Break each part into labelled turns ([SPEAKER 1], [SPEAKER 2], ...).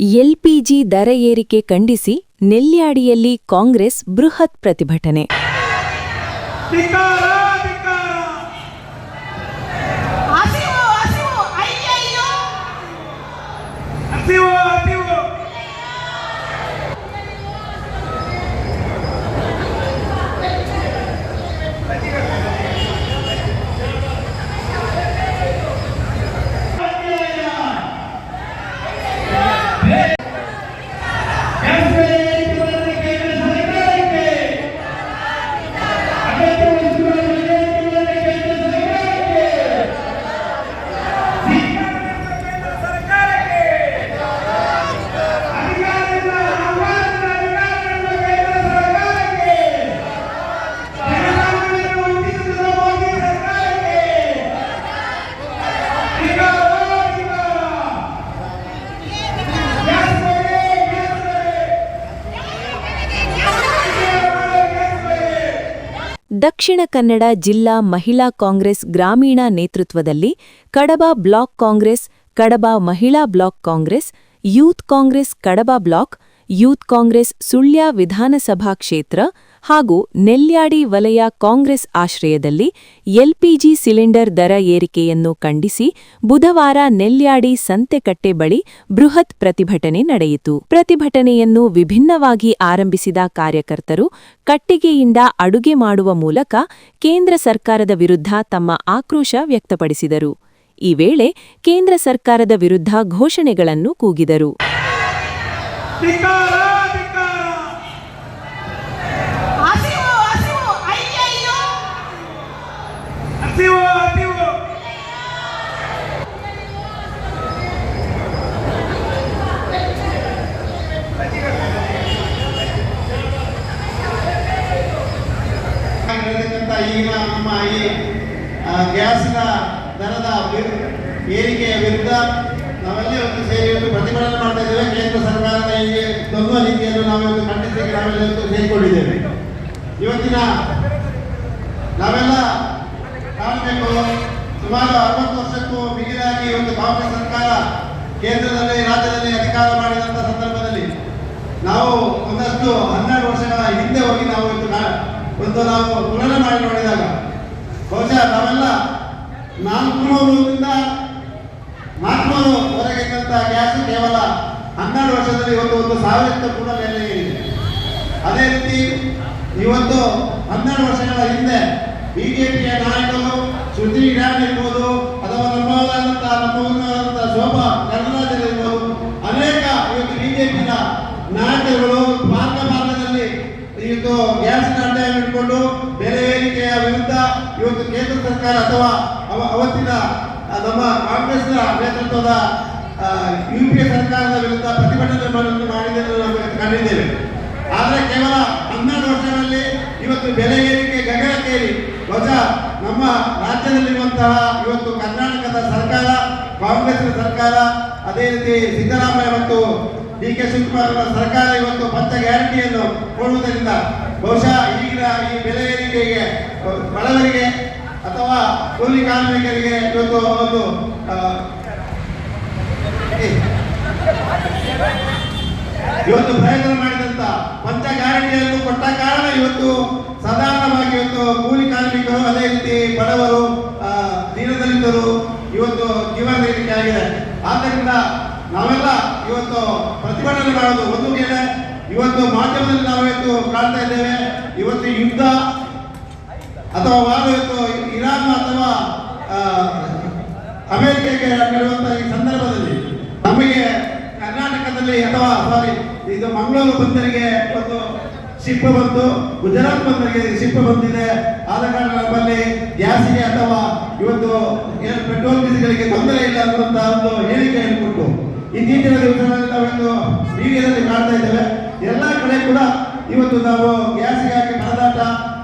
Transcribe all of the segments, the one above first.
[SPEAKER 1] LPG ದರ ಏರಿಕೆ ಖಂಡಿಸಿ ನೆಲ್ಯಾಡಿಯಲ್ಲಿ ಕಾಂಗ್ರೆಸ್ ಬೃಹತ್ ಪ್ರತಿಭಟನೆ. ದಕ್ಷಿಣ ಕನ್ನಡ ಜಿಲ್ಲಾ ಮಹಿಳಾ ಕಾಂಗ್ರೆಸ್ ಗ್ರಾಮೀಣ ನೇತೃತ್ವದಲ್ಲಿ ಕಡಬ ಬ್ಲಾಕ್ ಕಾಂಗ್ರೆಸ್, ಕಡಬ ಮಹಿಳಾ ಬ್ಲಾಕ್ ಕಾಂಗ್ರೆಸ್, ಯೂತ್ ಕಾಂಗ್ರೆಸ್ ಕಡಬ ಬ್ಲಾಕ್, ಯೂತ್ ಕಾಂಗ್ರೆಸ್ ಸುಳ್ಯ ವಿಧಾನಸಭಾ ಕ್ಷೇತ್ರ ಹಾಗೂ ನೆಲ್ಯಾಡಿ ವಲಯ ಕಾಂಗ್ರೆಸ್ ಆಶ್ರಯದಲ್ಲಿ ಎಲ್ಪಿಜಿ ಸಿಲಿಂಡರ್ ದರ ಏರಿಕೆಯನ್ನು ಖಂಡಿಸಿ ಬುಧವಾರ ನೆಲ್ಯಾಡಿ ಸಂತೆಕಟ್ಟೆ ಬಳಿ ಬೃಹತ್ ಪ್ರತಿಭಟನೆ ನಡೆಯಿತು. ಪ್ರತಿಭಟನೆಯನ್ನು ವಿಭಿನ್ನವಾಗಿ ಆರಂಭಿಸಿದ ಕಾರ್ಯಕರ್ತರು ಕಟ್ಟಿಗೆಯಿಂದ ಅಡುಗೆ ಮಾಡುವ ಮೂಲಕ ಕೇಂದ್ರ ಸರ್ಕಾರದ ವಿರುದ್ಧ ತಮ್ಮ ಆಕ್ರೋಶ ವ್ಯಕ್ತಪಡಿಸಿದರು. ಈ ವೇಳೆ ಕೇಂದ್ರ ಸರ್ಕಾರದ ವಿರುದ್ಧ ಘೋಷಣೆಗಳನ್ನು ಕೂಗಿದರು.
[SPEAKER 2] ಈಗ ನಮ್ಮ ಈ ಗ್ಯಾಸ್ನ ದರದ ಏರಿಕೆಯ ವಿರುದ್ಧ ನಾವೆಲ್ಲೇ ಒಂದು ಸೇರಿ ಒಂದು ಪ್ರತಿಭಟನೆ ಮಾಡ್ತಾ ಇದ್ದೇವೆ. ಕೇಂದ್ರ ಸರ್ಕಾರದ ಈ ತೊಂದರೆ ನೀತಿಯನ್ನು ನಾವಿವತ್ತು ಖಂಡಿಸಲಿಕ್ಕೆ ನಾವೆಲ್ಲ ಸೇರಿಕೊಂಡಿದ್ದೇವೆ. ಇವತ್ತಿನ ನಾವೆಲ್ಲ ಕಾಣಬೇಕು, ಸುಮಾರು 60 ವರ್ಷಕ್ಕೂ ಮಿಗಿಲಾಗಿ ಒಂದು ಕಾಂಗ್ರೆಸ್ ಸರ್ಕಾರ ಕೇಂದ್ರದಲ್ಲಿ ರಾಜ್ಯದಲ್ಲಿ ಅಧಿಕಾರ ಮಾಡಿದಂಥ ಸಂದರ್ಭದಲ್ಲಿ ನಾವು ಒಂದಷ್ಟು 12 ವರ್ಷಗಳ ಹಿಂದೆ ಹೋಗಿ ನಾವು ನಾವು ತುಲನೆ ಮಾಡಿ ನೋಡಿದಾಗ ಬಹುಶಃ ನಾವೆಲ್ಲ 400ರಿಂದ 400ವರೆಗಿದ್ದಂಥ ಗ್ಯಾಸ್ ಕೇವಲ 12 ವರ್ಷದಲ್ಲಿ ಇವತ್ತು 1000ಕ್ಕೂ ಕೂಡ ಮೇಲೆ ಏರಿದೆ. ಅದೇ ರೀತಿ ಇವತ್ತು 12 ವರ್ಷಗಳ ಹಿಂದೆ ಬಿಜೆಪಿಯ ನಾಯಕರು ಶ್ರುತಿ ಇರಾನಿ ಇರ್ಬೋದು ಅಥವಾ ನಮ್ಮ ಶೋಭಾ ಕರಂದ್ಲಾಜೆ ಇರ್ಬೋದು, ಅನೇಕ ಇವತ್ತು ಬಿಜೆಪಿಯ ನಾಯಕರುಗಳು ಮಾರ್ಗದಲ್ಲಿ ಇವತ್ತು ಗ್ಯಾಸ್ನ ಅಡ್ಡೆಯನ್ನು ಇಟ್ಕೊಂಡು ಬೆಲೆ ಏರಿಕೆಯ ವಿರುದ್ಧ ಇವತ್ತು ಕೇಂದ್ರ ಸರ್ಕಾರ ಅಥವಾ ಅವತ್ತಿನ ನಮ್ಮ ಕಾಂಗ್ರೆಸ್ನ ನೇತೃತ್ವದ ಯುಪಿಎ ಸರ್ಕಾರದ ವಿರುದ್ಧ ಪ್ರತಿಭಟನೆ ಮಾಡಿದ್ದನ್ನು ನಾವು ಕಂಡಿದ್ದೇವೆ. ಆದರೆ ಕೇವಲ 12 ವರ್ಷಗಳಲ್ಲಿ ಇವತ್ತು ಬೆಲೆ ಏರಿಕೆ ಗಗನಕ್ಕೇರಿ ಬಹುಶಃ ನಮ್ಮ ರಾಜ್ಯದಲ್ಲಿರುವಂತಹ ಇವತ್ತು ಕರ್ನಾಟಕದ ಸರ್ಕಾರ, ಕಾಂಗ್ರೆಸ್ನ ಸರ್ಕಾರ, ಅದೇ ರೀತಿ ಸಿದ್ದರಾಮಯ್ಯ ಮತ್ತು ಡಿ.ಕೆ. ಶಿವಕುಮಾರ್ ಸರ್ಕಾರ ಇವತ್ತು ಪಂಚ ಗ್ಯಾರಂಟಿಯನ್ನು ಕೊಡುವುದರಿಂದ ಬಹುಶಃ ಈಗಿನ ಈ ಬೆಲೆ ಏರಿಕೆಗೆ ಬಡವರಿಗೆ ಅಥವಾ ಕೂಲಿ ಕಾರ್ಮಿಕರಿಗೆ ಇವತ್ತು ಒಂದು ಇವತ್ತು ಪ್ರಯತ್ನ ಮಾಡಿದಂತ ಪಂಚ ಗ್ಯಾರಂಟಿಯನ್ನು ಕೊಟ್ಟ ಕಾರಣ ಇವತ್ತು ಸಾಧಾರಣವಾಗಿ ಇವತ್ತು ಕೂಲಿ ಕಾರ್ಮಿಕರು, ಅದೇ ರೀತಿ ಬಡವರು, ದೀನದಲಿತರು ಇವತ್ತು ಜೀವನ ಏರಿಕೆ ಆಗಿದೆ. ಆದ್ದರಿಂದ ನಾವೆಲ್ಲ ಇವತ್ತು ಪ್ರತಿಭಟನೆ ಮಾಡೋದು ಒಂದು ಕಡೆ, ಇವತ್ತು ಮಾಧ್ಯಮದಲ್ಲಿ ನಾವಿವತ್ತು ಕಾಣ್ತಾ ಇದ್ದೇವೆ. ಇವತ್ತು ಯುದ್ಧ ಅಥವಾ ವಾರ ಇವತ್ತು ಇರಾನ್ ಅಥವಾ ಅಮೆರಿಕಕ್ಕೆ ನಡೆಯುವಂತಹ ಈ ಸಂದರ್ಭದಲ್ಲಿ ನಮಗೆ ಕರ್ನಾಟಕದಲ್ಲಿ ಅಥವಾ ಇದು ಮಂಗಳೂರು ಬಂದರಿಗೆ ಒಂದು ಶಿಪ್ ಬಂತು, ಗುಜರಾತ್ ಬಂದರಿಗೆ ಶಿಪ್ ಬಂದಿದೆ. ಆದ ಕಾರಣ ನಮ್ಮಲ್ಲಿ ಗ್ಯಾಸಿಗೆ ಅಥವಾ ಇವತ್ತು ಪೆಟ್ರೋಲ್ ಡೀಸೆಲ್ಗಳಿಗೆ ತೊಂದರೆ ಇಲ್ಲ ಅನ್ನುವಂತಹ ಒಂದು ಹೇಳಿಕೆಯನ್ನು ಕೊಟ್ಟು ಇತ್ತೀಚಿನ ದಿವಸಗಳಲ್ಲಿ ನಾವಿಂದು ಮೀಡಿಯಾದಲ್ಲಿ ಕಾಣ್ತಾ ಇದ್ದೇವೆ. ಎಲ್ಲ ಕಡೆ ಕೂಡ ಇವತ್ತು ನಾವು ಗ್ಯಾಸ್ಗಾಗಿ ಪರದಾಟ,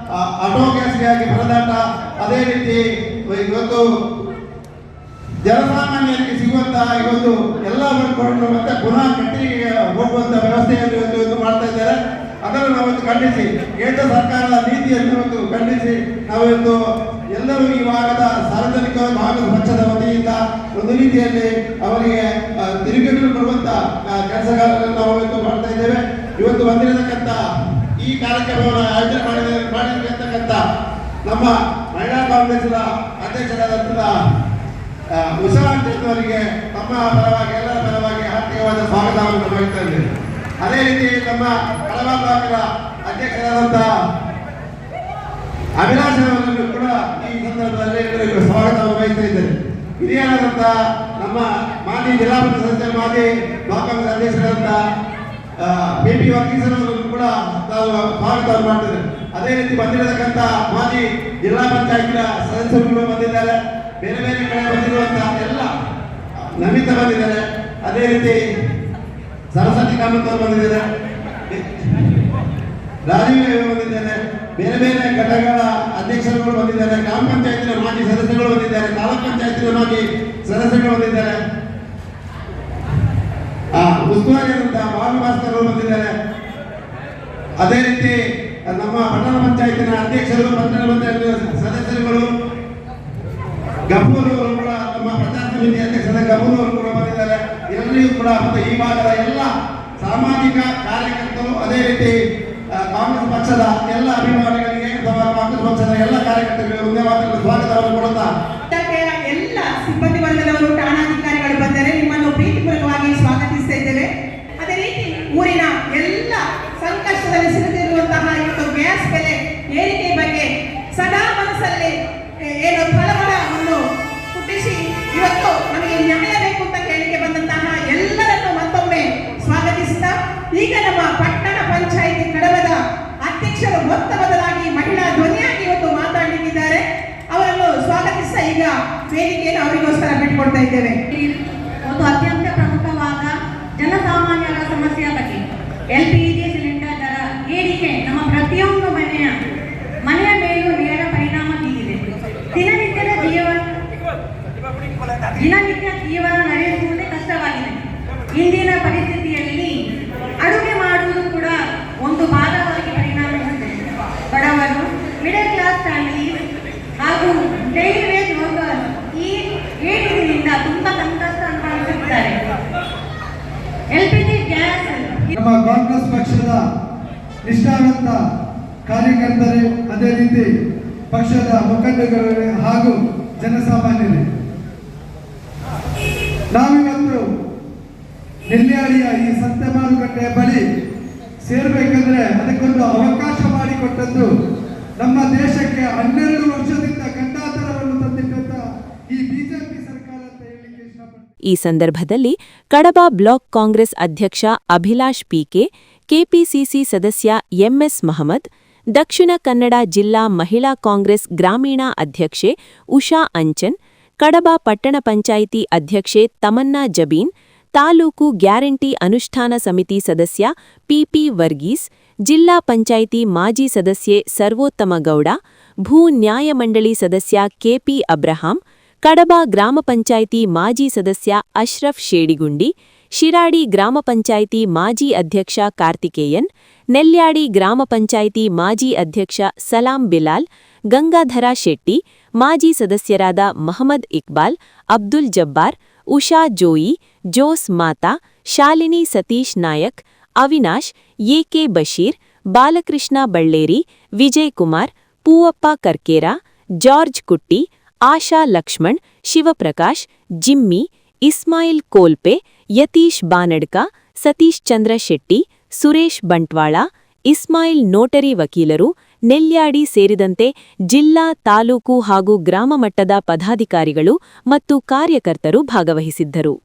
[SPEAKER 2] ಆಟೋ ಗ್ಯಾಸ್ಗಾಗಿ ಪರದಾಟ, ಅದೇ ರೀತಿ ಇವತ್ತು ಜನಸಾಮಾನ್ಯರಿಗೆ ಸಿಗುವಂತಹ ಇವತ್ತು ಎಲ್ಲ ಮಾಡಿಕೊಂಡು ಮತ್ತೆ ಪುನಃ ಕಟ್ಟಿಗೆ ಹೋಗುವಂತಹ ವ್ಯವಸ್ಥೆಯನ್ನು ಇವತ್ತು ಮಾಡ್ತಾ ಇದ್ದಾರೆ. ಅದನ್ನು ನಾವಿವತ್ತು ಖಂಡಿಸಿ ಕೇಂದ್ರ ಸರ್ಕಾರದ ನೀತಿಯನ್ನು ಇವತ್ತು ಖಂಡಿಸಿ ನಾವಿವತ್ತು ಎಲ್ಲ ಎಲ್ಲರೂ ಈ ಭಾಗದ ಸಾರ್ವಜನಿಕ ಭಾಗದ ಪಕ್ಷದ ವತಿಯಿಂದ ಒಂದು ರೀತಿಯಲ್ಲಿ ಅವರಿಗೆ ತಿರುಗೇಟು ಕೊಡುವಂತ ಕೆಲಸಗಳನ್ನು ನಾವು ಇವತ್ತು ಮಾಡ್ತಾ ಇದ್ದೇವೆ. ಇವತ್ತು ಬಂದಿರತಕ್ಕಂಥ ಈ ಕಾರ್ಯಕ್ರಮವನ್ನು ಆಯೋಜನೆ ಮಾಡಿರ್ತಕ್ಕಂಥ ನಮ್ಮ ಮಹಿಳಾ ಕಾಂಗ್ರೆಸ್ನ ಅಧ್ಯಕ್ಷರಾದಂತಹ ಉಷಾ ಅವರಿಗೆ ನಮ್ಮ ಪರವಾಗಿ ಎಲ್ಲರ ಪರವಾಗಿ ಹಾರ್ದಿಕವಾದ ಸ್ವಾಗತವನ್ನು ಮಾಡ್ತಾ ಇದ್ದೇವೆ. ಅದೇ ರೀತಿ ನಮ್ಮ ಕಡಬ ಬ್ಲಾಕ್ನ ಅಧ್ಯಕ್ಷರಾದಂತಹ ಅಭಿಲಾಷ್ ಅವರನ್ನು ಕೂಡ ಈ ಸಂದರ್ಭದಲ್ಲಿ ಸ್ವಾಗತವನ್ನು ವಹಿಸ್ತಾ ಇದ್ದೇನೆ. ಹಿರಿಯರಾದಂತಹ ನಮ್ಮ ಮಾಜಿ ಜಿಲ್ಲಾ ಪಂಚಾಯತ್ ಸದಸ್ಯ ಮಾಜಿ ಬ್ಲಾಕ್ ಕಾಂಗ್ರೆಸ್ ಅಧ್ಯಕ್ಷರಾದಂತಹ ಪಿ ವರ್ಗೀಸರವರನ್ನು ಕೂಡ ನಾವು ಸ್ವಾಗತವನ್ನು ಮಾಡ್ತೇವೆ. ಅದೇ ರೀತಿ ಬಂದಿರತಕ್ಕಂಥ ಮಾಜಿ ಜಿಲ್ಲಾ ಪಂಚಾಯತ್ನ ಸದಸ್ಯರುಗಳು ಬಂದಿದ್ದಾರೆ. ಬೇರೆ ಬೇರೆ ಕಡೆ ಬಂದಿರುವಂತಹ ಎಲ್ಲ ನಮಿತಾ ಬಂದಿದ್ದಾರೆ. ಅದೇ ರೀತಿ ಸರಸ್ವತಿ ಕಾಮತ್ ಅವರು ಬಂದಿದ್ದಾರೆ, ರಾಜೀವ್ ಬಂದಿದ್ದಾರೆ, ಬೇರೆ ಬೇರೆ ಘಟಕಗಳ ಅಧ್ಯಕ್ಷರುಗಳು ಬಂದಿದ್ದಾರೆ, ಗ್ರಾಮ ಪಂಚಾಯತಿನ ಮಾಜಿ ಸದಸ್ಯರು ಬಂದಿದ್ದಾರೆ, ತಾಲೂಕ್ ಪಂಚಾಯತಿನ ಮಾಜಿ ಸದಸ್ಯರು ಬಂದಿದ್ದಾರೆ, ಉಸ್ತುವಾರಿಯಾದಂತಹ ಭಾನುಭಾಸ್ಕರ್ ಬಂದಿದ್ದಾರೆ. ಅದೇ ರೀತಿ ನಮ್ಮ ಪಟ್ಟಣ ಪಂಚಾಯತಿನ ಅಧ್ಯಕ್ಷರು, ಪಟ್ಟಣ ಪಂಚಾಯತ್ ಸದಸ್ಯರುಗಳು, ಗಬ್ಬೂರು ಅವರು ಕೂಡ ನಮ್ಮ ಪ್ರಚಾರ ಸಮಿತಿ ಅಧ್ಯಕ್ಷರಾದ ಗಬ್ಬೂರು ಅವರು ಕೂಡ ಬಂದಿದ್ದಾರೆ. ಎಲ್ಲರಿಗೂ ಕೂಡ ಮತ್ತು ಈ ಭಾಗದ ಎಲ್ಲ ಸಾಮಾಜಿಕ ಕಾರ್ಯಕರ್ತರು, ಅದೇ ರೀತಿ ಕಾಂಗ್ರೆಸ್ ಪಕ್ಷದ ಎಲ್ಲ ಅಭಿಮಾನಿಗಳಿಗೆ ಕಾಂಗ್ರೆಸ್ ಪಕ್ಷದ ಎಲ್ಲ ಕಾರ್ಯಕರ್ತರಿಗೆ ಒಂದೇ ಮಾತ್ರ ಸ್ವಾಗತವನ್ನು ಕೊಡುತ್ತಾ
[SPEAKER 3] ಎಲ್ಲ ಸಿಬ್ಬಂದಿ ವರ್ಗದವರು, ಠಾಣಾಧಿಕಾರಿಗಳು ಬಂದರೆ ನಿಮ್ಮನ್ನು ಪ್ರೀತಿಪೂರ್ವಕವಾಗಿ ಸ್ವಾಗತಿಸ್ತಾ ಇದ್ದೇವೆ. ಅದೇ ರೀತಿ ಊರಿನ ಎಲ್ಲ ಸಂಕಷ್ಟದಲ್ಲಿ ಸಿಲುಕಿರುವಂತಹ ಇವತ್ತು ಗ್ಯಾಸ್ ಬೆಲೆ ಏರಿಕೆ ಬಗ್ಗೆ ಸದಾ ಮನಸ್ಸಲ್ಲಿ ಏನು ಫಲವನ್ನು ಹುಟ್ಟಿಸಿ ಇವತ್ತು ನಮಗೆ ನ್ಯಾಯ ಬೇಕು ಅಂತ ಕೇಳಿಕೆ ಬಂದಂತಹ ಎಲ್ಲರನ್ನು ಮತ್ತೊಮ್ಮೆ ಸ್ವಾಗತಿಸುತ್ತಾ, ಈಗ ನಮ್ಮ ಪಟ್ಟಣ ಪಂಚಾಯಿತಿ ಕಡಬದ ಅಧ್ಯಕ್ಷರು ಮೊತ್ತ ಮೊದಲಾಗಿ ಮಹಿಳಾ ಧ್ವನಿಯಾಗಿ ಇವತ್ತು ಮಾತಾಡಲಿದ್ದಾರೆ. ಅವರನ್ನು ಸ್ವಾಗತಿಸ್ತಾ ಈಗ ವೇದಿಕೆಯನ್ನು ಅವರಿಗೋಸ್ಕರ ಬಿಟ್ಟುಕೊಡ್ತಾ ಇದ್ದೇವೆ.
[SPEAKER 4] ಒಂದು ಅತ್ಯಂತ ಪ್ರಮುಖವಾದ ಜನಸಾಮಾನ್ಯರ ಸಮಸ್ಯೆಯ ಬಗ್ಗೆ LPG ಸಿಲಿಂಡರ್ ದರ ಏರಿಕೆ ನಮ್ಮ ಪ್ರತಿಯೊಂದು ಮನೆಯ ಮೇಲೂ ನೇರ ಪರಿಣಾಮ ಬೀರಿದೆ. ದಿನನಿತ್ಯ ಜೀವನ ನಡೆಸುವುದೇ ಕಷ್ಟವಾಗಿದೆ. ಇಂದಿನ ಪರಿಸ್ಥಿತಿಯಲ್ಲಿ ಅಡುಗೆ ಮಾಡುವುದು ಕೂಡ ಒಂದು ಭಾರವಾಗಿ ಪರಿಣಾಮಿಸುತ್ತದೆ. ಬಡವರು, ಮಿಡಲ್ ಕ್ಲಾಸ್ ಫ್ಯಾಮಿಲಿ ಹಾಗೂ ಡೈಲಿ ವೇಜ್ ವರ್ಕರ್ಸ್ ಈ ಏರಿಕೆಯಿಂದ ತುಂಬಾ ಸಂಕಷ್ಟ ಅನುಭವಿಸುತ್ತಾರೆ. LPG ಗ್ಯಾಸ್
[SPEAKER 5] ನಮ್ಮ ಕಾಂಗ್ರೆಸ್ ಪಕ್ಷದ ನಿಷ್ಠಾವಂತ ಕಾರ್ಯಕರ್ತರು, ಅದೇ ರೀತಿ ಪಕ್ಷದ ಮುಖಂಡರು ಹಾಗೂ ಜನಸಾಮಾನ್ಯರು, ನಾವಿವತ್ತು ನೆಲ್ಯಾಡಿಯ ಈ ಸಂತೆ ಮಾರುಕಟ್ಟೆಯ ಬಳಿ ಸೇರ್ಬೇಕಂದ್ರೆ ಅದಕ್ಕೊಂದು ಅವಕಾಶ ಮಾಡಿಕೊಟ್ಟದ್ದು ನಮ್ಮ ದೇಶಕ್ಕೆ 12 ವರ್ಷದಿಂದ ಗಂಡಾಂತರವನ್ನು ತಂದಿಟ್ಟಂತ ಈ ಬಿಜೆಪಿ ಸರ್ಕಾರ ಅಂತ ಹೇಳಲಿಕ್ಕೆ ಇಷ್ಟಪಡ್ತೀನಿ.
[SPEAKER 1] ಈ ಸಂದರ್ಭದಲ್ಲಿ ಕಡಬ ಬ್ಲಾಕ್ ಕಾಂಗ್ರೆಸ್ ಅಧ್ಯಕ್ಷ ಅಭಿಲಾಷ್ ಪಿಕೆ, ಕೆಪಿಸಿಸಿ ಸದಸ್ಯ ಎಂಎಸ್ ಮಹಮ್ಮದ್, ದಕ್ಷಿಣ ಕನ್ನಡ ಜಿಲ್ಲಾ ಮಹಿಳಾ ಕಾಂಗ್ರೆಸ್ ಗ್ರಾಮೀಣ ಅಧ್ಯಕ್ಷೆ ಉಷಾ ಅಂಚನ್, ಕಡಬ ಪಟ್ಟಣ ಪಂಚಾಯಿತಿ ಅಧ್ಯಕ್ಷೆ ತಮನ್ನಾ ಜಬೀನ್, ತಾಲೂಕು ಗ್ಯಾರಂಟಿ ಅನುಷ್ಠಾನ ಸಮಿತಿ ಸದಸ್ಯ ಪಿಪಿ ವರ್ಗೀಸ್, ಜಿಲ್ಲಾ ಪಂಚಾಯಿತಿ ಮಾಜಿ ಸದಸ್ಯೆ ಸರ್ವೋತ್ತಮ ಗೌಡ, ಭೂ ನ್ಯಾಯಮಂಡಳಿ ಸದಸ್ಯ ಕೆಪಿ ಅಬ್ರಹಾಂ, ಕಡಬ ಗ್ರಾಮ ಪಂಚಾಯಿತಿ ಮಾಜಿ ಸದಸ್ಯ ಅಶ್ರಫ್ ಶೇಡಿಗುಂಡಿ, ಶಿರಾಡಿ ಗ್ರಾಮ ಪಂಚಾಯಿತಿ ಮಾಜಿ ಅಧ್ಯಕ್ಷ ಕಾರ್ತಿಕೇಯನ್, ನೆಲ್ಯಾಡಿ ಗ್ರಾಮ ಪಂಚಾಯಿತಿ ಮಾಜಿ ಅಧ್ಯಕ್ಷ ಸಲಾಂ ಬಿಲಾಲ್, ಗಂಗಾಧರ ಶೆಟ್ಟಿ, ಮಾಜಿ ಸದಸ್ಯರಾದ ಮಹಮ್ಮದ್ ಇಕ್ಬಾಲ್, ಅಬ್ದುಲ್ ಜಬ್ಬಾರ್, ಉಷಾ ಜೋಯಿ, ಜೋಸ್ ಮಾತಾ, ಶಾಲಿನಿ ಸತೀಶ್ ನಾಯಕ್, ಅವಿನಾಶ್, ಎಕೆ ಬಶೀರ್, ಬಾಲಕೃಷ್ಣ ಬಳ್ಳೇರಿ, ವಿಜಯ್ ಕುಮಾರ್, ಪೂವಪ್ಪ ಕರ್ಕೇರ, ಜಾರ್ಜ್ ಕುಟ್ಟಿ, ಆಶಾ ಲಕ್ಷ್ಮಣ್, ಶಿವಪ್ರಕಾಶ್, ಜಿಮ್ಮಿ, ಇಸ್ಮಾಯಿಲ್ ಕೋಲ್ಪೆ, ಯತೀಶ್ ಬಾನಡ್ಕ, ಸತೀಶ್ ಚಂದ್ರ ಶೆಟ್ಟಿ, ಸುರೇಶ್ ಬಂಟ್ವಾಳ, ಇಸ್ಮಾಯಿಲ್ ನೋಟರಿ ವಕೀಲರು, ನೆಲ್ಯಾಡಿ ಸೇರಿದಂತೆ ಜಿಲ್ಲಾ, ತಾಲೂಕು ಹಾಗೂ ಗ್ರಾಮ ಮಟ್ಟದ ಪದಾಧಿಕಾರಿಗಳು ಮತ್ತು ಕಾರ್ಯಕರ್ತರು ಭಾಗವಹಿಸಿದ್ದರು.